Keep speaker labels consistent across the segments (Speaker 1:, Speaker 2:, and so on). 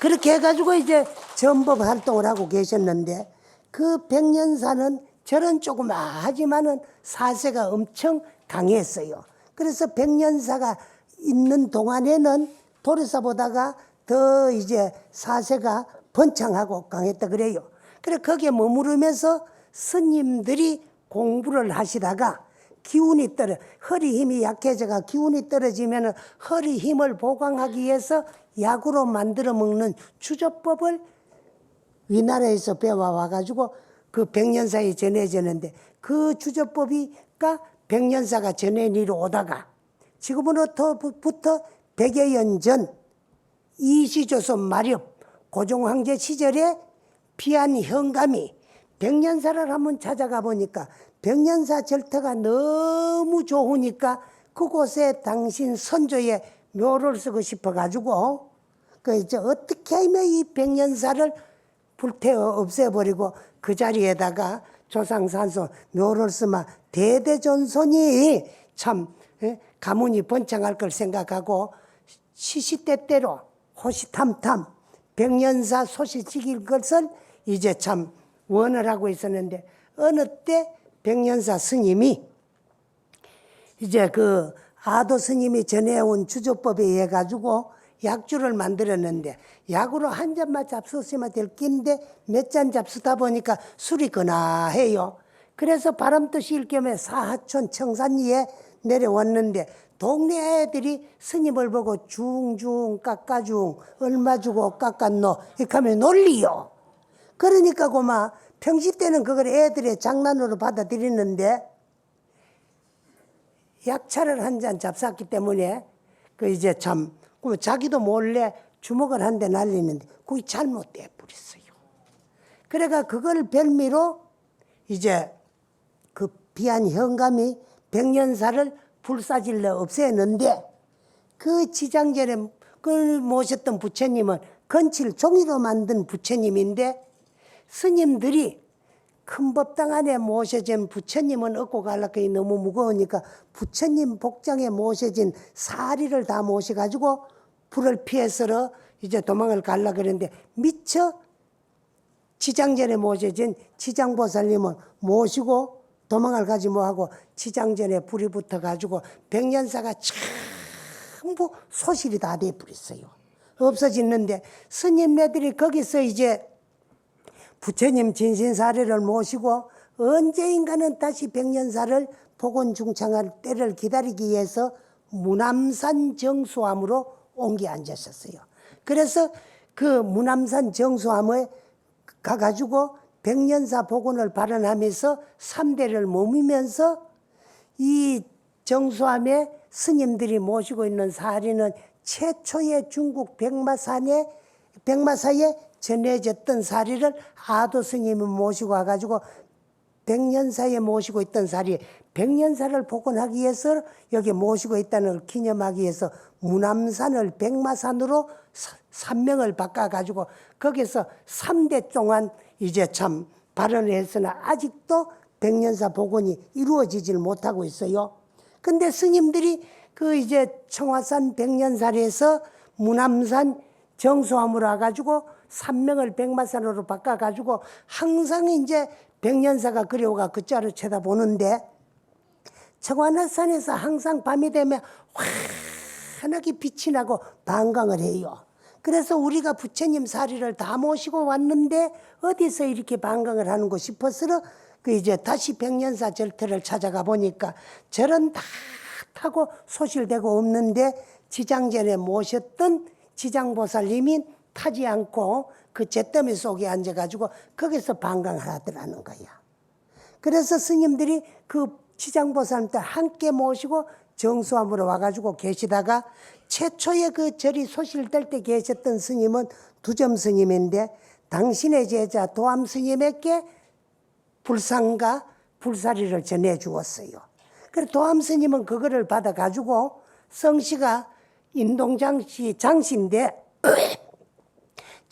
Speaker 1: 그렇게 해가지고 이제 전법 활동을 하고 계셨는데 그 백년사는 저런 조그마하지만은 사세가 엄청 강했어요. 그래서 백년사가 있는 동안에는 도리사보다가 더 이제 사세가 번창하고 강했다 그래요. 그래 거기에 머무르면서 스님들이 공부를 하시다가 기운이 허리 힘이 약해져가 기운이 떨어지면 허리 힘을 보강하기 위해서 약으로 만들어 먹는 주조법을 위나라에서 배워와가지고 그 백년사에 전해졌는데 그 주조법이가 백년사가 전해니로 오다가 지금으로부터 100여 년 전 이시조선 마렵 고종황제 시절에 비한 현감이 백년사를 한번 찾아가 보니까 백년사 절터가 너무 좋으니까 그곳에 당신 선조의 묘를 쓰고 싶어가지고 그 이제 어떻게 하면 이 백년사를 불태워 없애버리고 그 자리에다가 조상산소 묘를 쓰면 대대존손이 참 가문이 번창할 걸 생각하고 시시때때로 호시탐탐 백년사 소식지킬 것을 이제 참 원을 하고 있었는데 어느 때 백년사 스님이 이제 그 아도 스님이 전해온 주조법에 의해 가지고 약주를 만들었는데 약으로 한 잔만 잡수시면 될 낀데 몇 잔 잡수다 보니까 술이 거나해요. 그래서 바람도 쉴 겸에 사하촌 청산리에 내려왔는데 동네 애들이 스님을 보고 중중 깎아중 얼마 주고 깎았노 이렇게 하면 놀리요. 그러니까 고마 평시 때는 그걸 애들의 장난으로 받아들이는데 약차를 한 잔 잡쌌기 때문에 그 이제 참 자기도 몰래 주먹을 한 대 날리는데 그게 잘못돼 버렸어요. 그래가 그걸 별미로 이제 그 비한 현감이 백년사를 불사질러 없애는데 그 지장전에 그걸 모셨던 부처님은 건칠 종이로 만든 부처님인데 스님들이 큰 법당 안에 모셔진 부처님은 얻고 가려고 너무 무거우니까 부처님 복장에 모셔진 사리를 다 모셔가지고 불을 피해서 이제 도망을 가려고 그러는데 미처 지장전에 모셔진 지장보살님은 모시고 도망을 가지 뭐하고 지장전에 불이 붙어가지고 백년사가 전부 소실이 다 돼버렸어요. 없어졌는데 스님네들이 거기서 이제 부처님 진신사례를 모시고 언제인가는 다시 백년사를 복원중창할 때를 기다리기 위해서 무남산 정수암으로 옮겨 앉으셨어요. 그래서 그 무남산 정수암에 가가지고 백년사 복원을 발언하면서 3대를 머무면서 이 정수암에 스님들이 모시고 있는 사리는 최초의 중국 백마사에 전해졌던 사리를 아도 스님이 모시고 와가지고 백년사에 모시고 있던 사리, 백년사를 복원하기 위해서 여기 모시고 있다는 걸 기념하기 위해서 무남산을 백마산으로 산명을 바꿔가지고 거기서 3대 동안 이제 참 발언을 했으나 아직도 백년사 복원이 이루어지질 못하고 있어요. 근데 스님들이 그 이제 청화산 백년사에서 무남산 정수암으로 와가지고 산명을 백마산으로 바꿔가지고 항상 이제 백년사가 그려가 그 자로 쳐다보는데 청화산에서 항상 밤이 되면 환하게 빛이 나고 반강을 해요. 그래서 우리가 부처님 사리를 다 모시고 왔는데 어디서 이렇게 반강을 하는고 싶어서 그 이제 다시 백년사 절터를 찾아가 보니까 절은 다 타고 소실되고 없는데 지장전에 모셨던 지장보살님이 타지 않고 그 잿더미 속에 앉아가지고 거기서 반강하더라는 거야. 그래서 스님들이 그 지장보살님들 함께 모시고 정수암으로 와가지고 계시다가 최초의 그 절이 소실될 때 계셨던 스님은 두점 스님인데 당신의 제자 도암 스님에게 불상과 불사리를 전해 주었어요. 그래서 도암 스님은 그거를 받아가지고 성씨가 인동장씨 장씨인데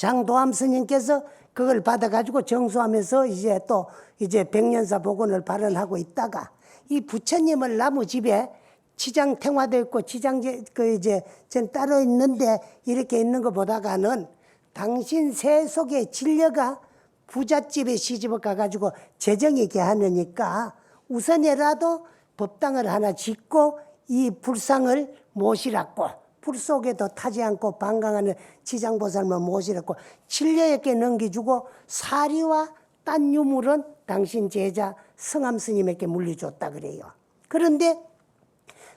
Speaker 1: 장도암 스님께서 그걸 받아가지고 정수하면서 이제 또 이제 백년사 복원을 발언하고 있다가 이 부처님을 나무 집에 지장 탱화되어 있고 지장 그 이제 전 따로 있는데 이렇게 있는 거 보다가는 당신 새 속에 진려가 부잣집에 시집을 가가지고 재정이 개하느니까 우선이라도 법당을 하나 짓고 이 불상을 모시라고, 불 속에도 타지 않고 방광하는 지장보살을 모시라고 진려에게 넘겨주고 사리와 딴 유물은 당신 제자 성암 스님에게 물려줬다 그래요. 그런데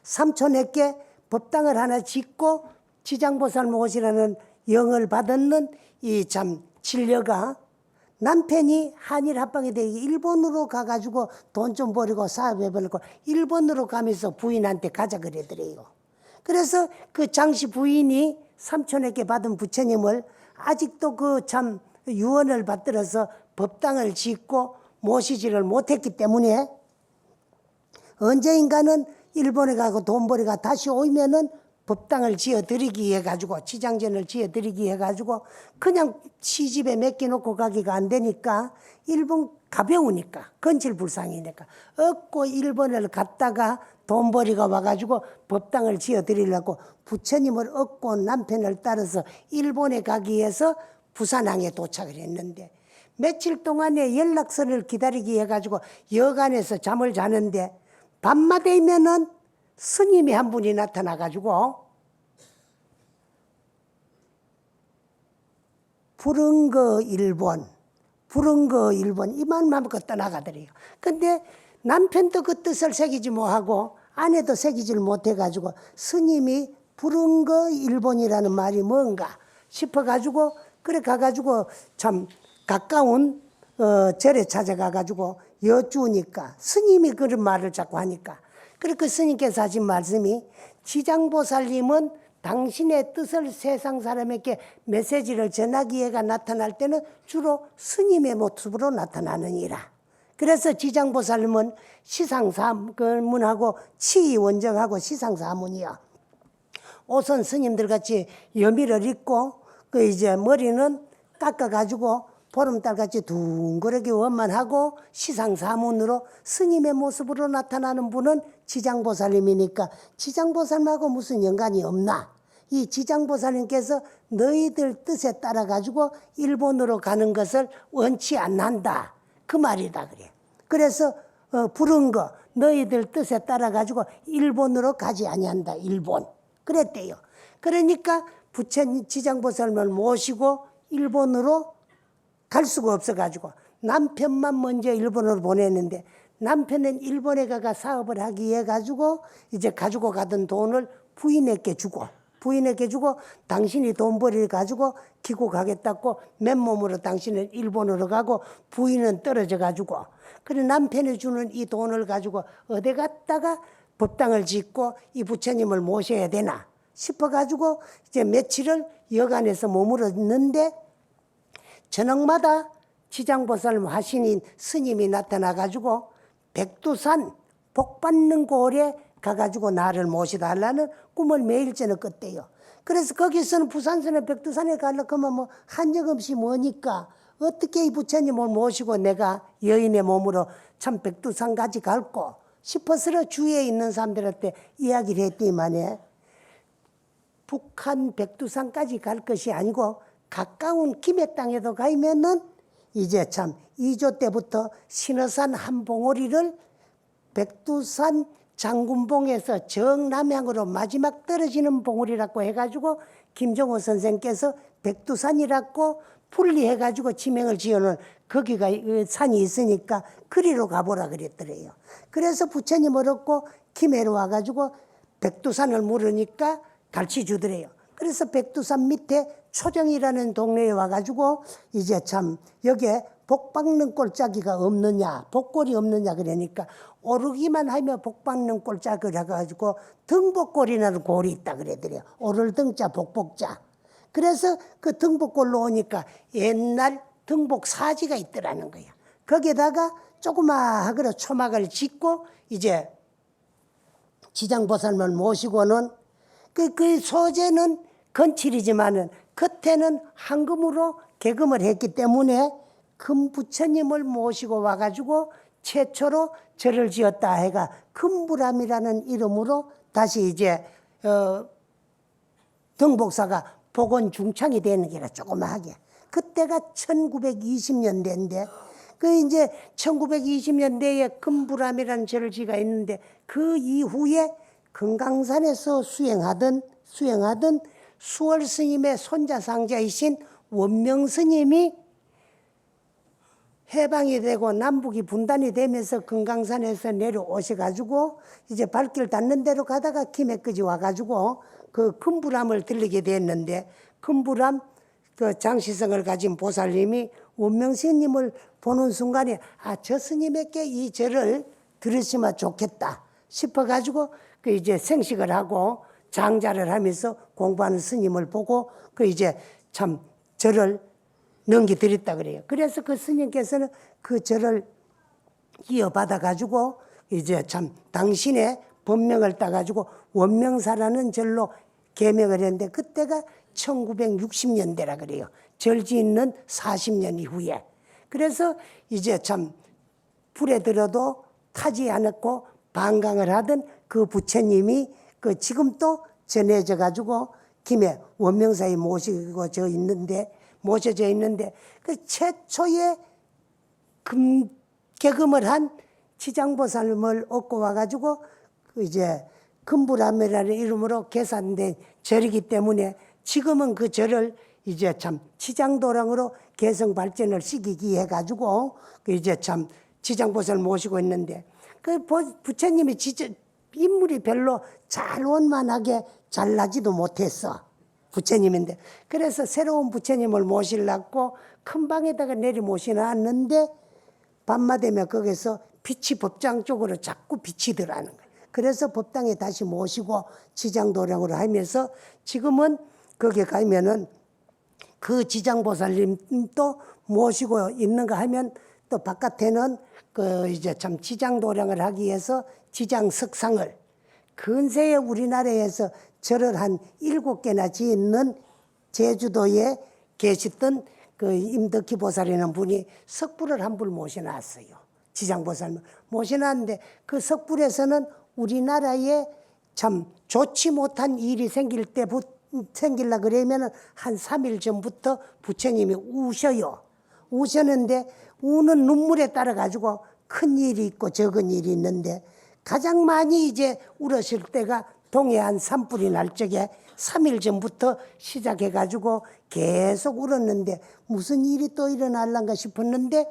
Speaker 1: 삼촌에게 법당을 하나 짓고 지장보살 모시라는 영을 받았는 이 참 진려가 남편이 한일 합방에 대해 일본으로 가가지고 돈 좀 벌이고 사업해버리고 일본으로 가면서 부인한테 가자 그러더래요. 그래서 그 장씨 부인이 삼촌에게 받은 부처님을 아직도 그 참 유언을 받들어서 법당을 짓고 모시지를 못했기 때문에 언제인가는 일본에 가고 돈 벌이가 다시 오면은 법당을 지어드리기 해가지고 지장전을 지어드리기 해가지고 그냥 시집에 맡겨놓고 가기가 안 되니까 일본 가벼우니까 건칠불상이니까 얻고 일본을 갔다가 돈 벌이가 와가지고 법당을 지어드리려고 부처님을 얻고 남편을 따라서 일본에 가기 위해서 부산항에 도착을 했는데 며칠 동안에 연락선을 기다리기 해가지고 여관에서 잠을 자는데 밤마 되면은 스님이 한 분이 나타나가지고 부른 거 일본 이 말만 하고 떠나가더래요. 근데 남편도 그 뜻을 새기지 못하고 아내도 새기질 못해가지고 스님이 부른 거 일본이라는 말이 뭔가 싶어가지고 그래 가가지고 참 가까운 절에 찾아가가지고 여쭈니까 스님이 그런 말을 자꾸 하니까 그래 그 스님께서 하신 말씀이 지장보살님은 당신의 뜻을 세상 사람에게 메시지를 전하기 위해가 나타날 때는 주로 스님의 모습으로 나타나느니라. 그래서 지장보살님은 시상사문하고 치원정하고 시상사문이야. 옷은 스님들 같이 여미를 입고 그 이제 머리는 깎아가지고 보름달같이 둥그렇게 원만하고 시상사문으로 스님의 모습으로 나타나는 분은 지장보살님이니까 지장보살님하고 무슨 연관이 없나? 이 지장보살님께서 너희들 뜻에 따라가지고 일본으로 가는 것을 원치 않는다. 그 말이다 그래. 그래서 부른 거 너희들 뜻에 따라가지고 일본으로 가지 아니한다. 일본. 그랬대요. 그러니까 부처님 지장보살님을 모시고 일본으로 갈 수가 없어가지고 남편만 먼저 일본으로 보냈는데 남편은 일본에 가가 사업을 하기 위해 가지고 이제 가지고 가던 돈을 부인에게 주고 당신이 돈 벌이 가지고 귀국하겠다고 맨몸으로 당신은 일본으로 가고 부인은 떨어져 가지고 그래 남편이 주는 이 돈을 가지고 어디 갔다가 법당을 짓고 이 부처님을 모셔야 되나 싶어 가지고 이제 며칠을 여관에서 머물렀는데 저녁마다 지장보살 화신인 스님이 나타나가지고 백두산 복받는 고을에 가가지고 나를 모시달라는 꿈을 매일 저녁 꿨대요. 그래서 거기서는 부산선에 백두산에 가려고 하면 뭐 한적없이 뭐니까 어떻게 이 부처님을 모시고 내가 여인의 몸으로 참 백두산까지 갈고 싶어서 주위에 있는 사람들한테 이야기를 했더니만에 북한 백두산까지 갈 것이 아니고 가까운 김해 땅에도 가면은 이제 참 2조 때부터 신어산 한 봉오리를 백두산 장군봉에서 정남향으로 마지막 떨어지는 봉우리라고 해가지고 김종호 선생께서 백두산이라고 분리해가지고 지명을 지어놓은 거기가 산이 있으니까 그리로 가보라 그랬더래요. 그래서 부처님을 얻고 김해로 와가지고 백두산을 물으니까 가르쳐 주더래요. 그래서 백두산 밑에 초정이라는 동네에 와가지고 이제 참 여기에 복 박는 꼴짜기가 없느냐, 복골이 없느냐 그러니까 오르기만 하면 복 박는 꼴짜기를 해가지고 등복골이라는 골이 있다 그러더래요. 오를 등자 복복자. 그래서 그 등복골로 오니까 옛날 등복 사지가 있더라는 거야. 거기에다가 조그마하게 초막을 짓고 이제 지장보살을 모시고는 그 소재는 건칠이지만은 겉에는 황금으로 개금을 했기 때문에 금부처님을 모시고 와가지고 최초로 절을 지었다 해가 금부람이라는 이름으로 다시 이제 등복사가 복원 중창이 되는 게라 조그마하게. 그때가 1920년대인데 그 이제 1920년대에 금부람이라는 절지가 있는데 그 이후에 금강산에서 수행하던 수월 스님의 손자 상자이신 원명 스님이 해방이 되고 남북이 분단이 되면서 금강산에서 내려오셔가지고 이제 발길 닿는 대로 가다가 김해까지 와가지고 그 금부람을 들리게 됐는데 금부람 그 장시성을 가진 보살님이 원명 스님을 보는 순간에 저 스님에게 이 절을 들으시면 좋겠다 싶어가지고 그 이제 생식을 하고 장자를 하면서 공부하는 스님을 보고 그 이제 참 절을 넘겨드렸다 그래요. 그래서 그 스님께서는 그 절을 이어받아 가지고 이제 참 당신의 법명을 따가지고 원명사라는 절로 개명을 했는데 그때가 1960년대라 그래요. 절 짓는 40년 이후에. 그래서 이제 참 불에 들어도 타지 않았고 방광을 하던 그 부처님이 그 지금 또 전해져 가지고 김해 원명사에 모셔져 있는데 그 최초의 개금을 한 지장보살님을 얻고 와가지고 그 이제 금부람이라는 이름으로 개산된 절이기 때문에 지금은 그 절을 이제 참 지장도랑으로 개성 발전을 시키기 해가지고 그 이제 참 지장보살 모시고 있는데 그 부처님이 인물이 별로 잘 원만하게 잘나지도 못했어. 부처님인데 그래서 새로운 부처님을 모시려고 큰 방에다가 내리 모시놨는데 밤마 되면 거기서 빛이 법당 쪽으로 자꾸 비치더라는 거예요. 그래서 법당에 다시 모시고 지장도량으로 하면서 지금은 거기 가면은 그 지장보살님도 모시고 있는가 하면 또 바깥에는 그 이제 참 지장도량을 하기 위해서 지장석상을 근세에 우리나라에서 절을 한 7개나 짓는 제주도에 계셨던 그 임덕희 보살이라는 분이 석불을 한 불 모셔놨어요. 지장보살을 모셔놨는데 그 석불에서는 우리나라에 참 좋지 못한 일이 생길라 그러면은 한 3일 전부터 부처님이 우셔요. 우셨는데 우는 눈물에 따라 가지고 큰 일이 있고 적은 일이 있는데 가장 많이 이제 울으실 때가 동해안 산불이 날 적에 3일 전부터 시작해 가지고 계속 울었는데 무슨 일이 또 일어날란가 싶었는데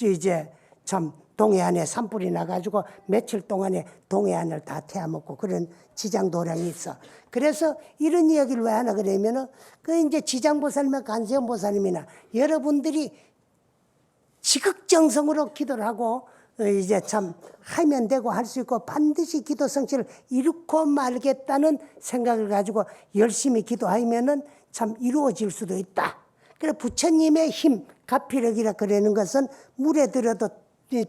Speaker 1: 이제 참 동해안에 산불이 나가지고 며칠 동안에 동해안을 다 태워먹고 그런 지장도량이 있어. 그래서 이런 이야기를 왜 하나 그러면은 그 이제 지장보살이나 간세음보살님이나 여러분들이 지극정성으로 기도를 하고 이제 참 하면 되고 할 수 있고 반드시 기도 성취를 이루고 말겠다는 생각을 가지고 열심히 기도하면은 참 이루어질 수도 있다. 그래 부처님의 힘, 가피력이라 그러는 것은 물에 들어도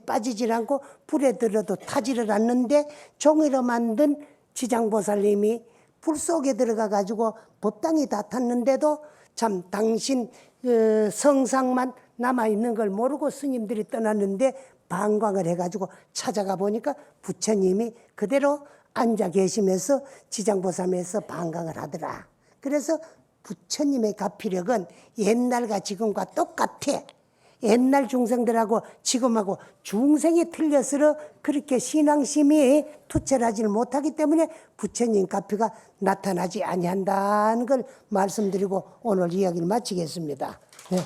Speaker 1: 빠지질 않고 불에 들어도 타지를 않는데 종이로 만든 지장보살님이 불 속에 들어가 가지고 법당이 다 탔는데도 참 당신 그 성상만 남아있는 걸 모르고 스님들이 떠났는데 방광을 해가지고 찾아가 보니까 부처님이 그대로 앉아 계시면서 지장보살에서 방광을 하더라. 그래서 부처님의 가피력은 옛날과 지금과 똑같아. 옛날 중생들하고 지금하고 중생이 틀려서 그렇게 신앙심이 투철하지 못하기 때문에 부처님 가피가 나타나지 아니한다는 걸 말씀드리고 오늘 이야기를 마치겠습니다. 네.